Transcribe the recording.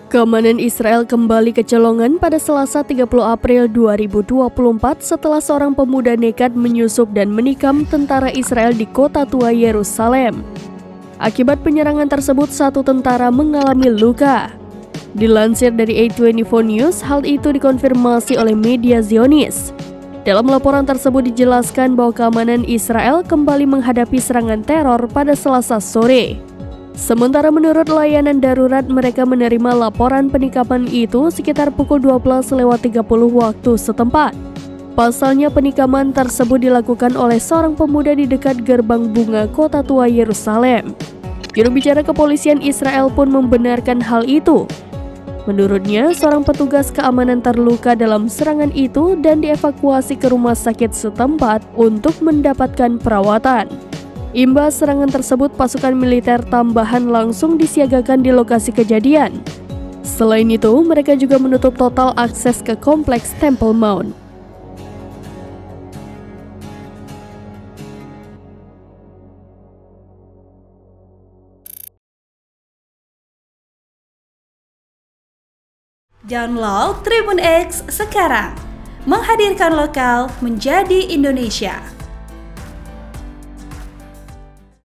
Keamanan Israel kembali kecolongan pada Selasa 30 April 2024 setelah seorang pemuda nekat menyusup dan menikam tentara Israel di kota tua Yerusalem. Akibat penyerangan tersebut, satu tentara mengalami luka. Dilansir dari A24 News, hal itu dikonfirmasi oleh media Zionis. Dalam laporan tersebut dijelaskan bahwa keamanan Israel kembali menghadapi serangan teror pada Selasa sore. Sementara menurut layanan darurat, mereka menerima laporan penikaman itu sekitar pukul 12.30 waktu setempat. Pasalnya penikaman tersebut dilakukan oleh seorang pemuda di dekat gerbang bunga kota tua Yerusalem. Juru bicara kepolisian Israel pun membenarkan hal itu. Menurutnya, seorang petugas keamanan terluka dalam serangan itu dan dievakuasi ke rumah sakit setempat untuk mendapatkan perawatan. Imbas serangan tersebut, pasukan militer tambahan langsung disiagakan di lokasi kejadian. Selain itu, mereka juga menutup total akses ke kompleks Temple Mount. Download Tribun X sekarang, menghadirkan lokal menjadi Indonesia.